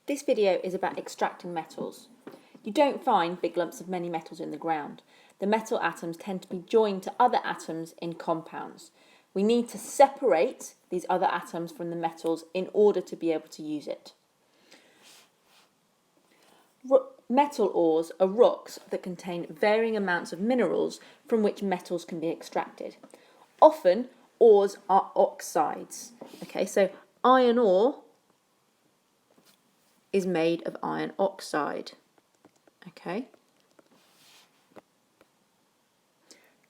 This video is about extracting metals. You don't find big lumps of many metals in the ground. The metal atoms tend to be joined to other atoms in compounds. We need to separate these other atoms from the metals in order to be able to use it. Metal ores are rocks that contain varying amounts of minerals from which metals can be extracted. Often, ores are oxides. Okay, so iron ore is made of iron oxide. Okay.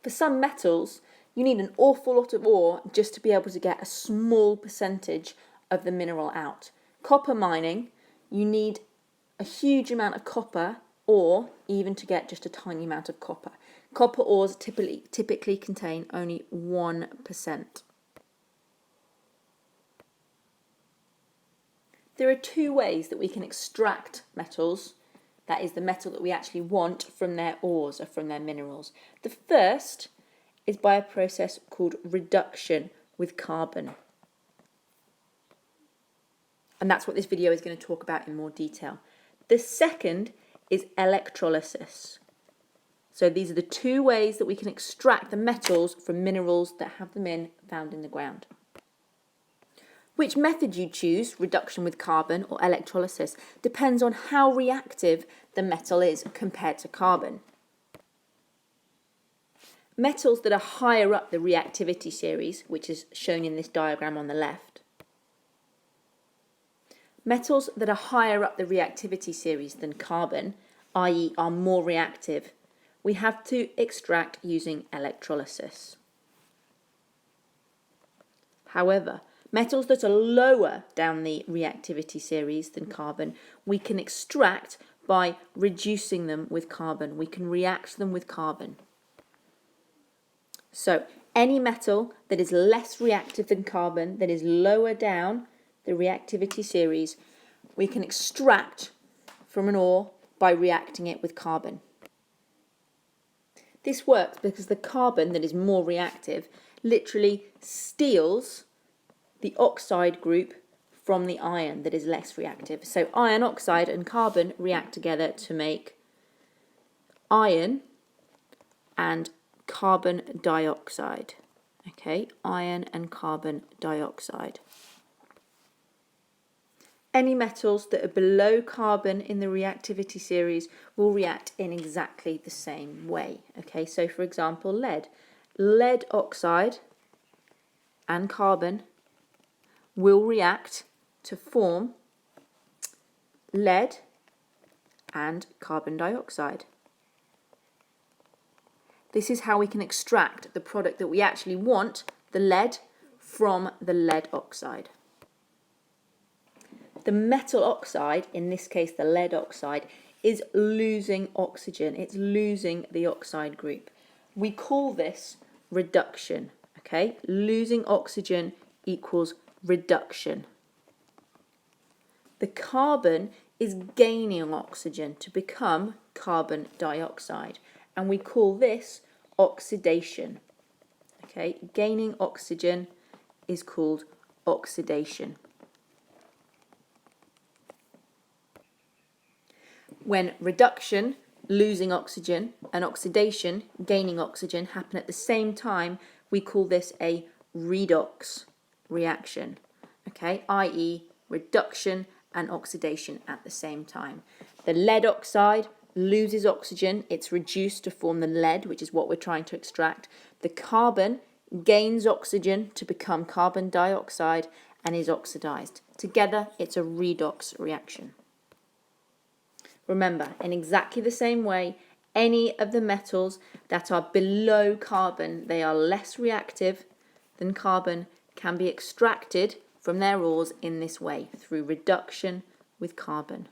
For some metals, you need an awful lot of ore just to be able to get a small percentage of the mineral out. Copper mining, you need a huge amount of copper ore even to get just a tiny amount of copper. Copper ores typically contain only 1%. There are two ways that we can extract metals, that is the metal that we actually want, from their ores or from their minerals. The first is by a process called reduction with carbon. And that's what this video is going to talk about in more detail. The second is electrolysis. So these are the two ways that we can extract the metals from minerals that have them found in the ground. Which method you choose, reduction with carbon or electrolysis, depends on how reactive the metal is compared to carbon. Metals that are higher up the reactivity series, which is shown in this diagram on the left, metals that are higher up the reactivity series than carbon, i.e. are more reactive, we have to extract using electrolysis. However, metals that are lower down the reactivity series than carbon, we can extract by reducing them with carbon. We can react them with carbon. So, any metal that is less reactive than carbon, that is lower down the reactivity series, we can extract from an ore by reacting it with carbon. This works because the carbon that is more reactive literally steals the oxide group from the iron that is less reactive. So iron oxide and carbon react together to make iron and carbon dioxide. Okay, iron and carbon dioxide. Any metals that are below carbon in the reactivity series will react in exactly the same way. Okay, so for example, lead. Lead oxide and carbon will react to form lead and carbon dioxide. This is how we can extract the product that we actually want, the lead, from the lead oxide. The metal oxide, in this case the lead oxide, is losing oxygen. It's losing the oxide group. We call this reduction. Okay, losing oxygen equals reduction. The carbon is gaining oxygen to become carbon dioxide, and we call this oxidation. Okay, gaining oxygen is called oxidation. When reduction, losing oxygen, and oxidation, gaining oxygen, happen at the same time, we call this a redox reaction, okay, i.e. reduction and oxidation at the same time. The lead oxide loses oxygen, it's reduced to form the lead, which is what we're trying to extract. The carbon gains oxygen to become carbon dioxide and is oxidized. Together, it's a redox reaction. Remember, in exactly the same way, any of the metals that are below carbon, they are less reactive than carbon, can be extracted from their ores in this way, through reduction with carbon.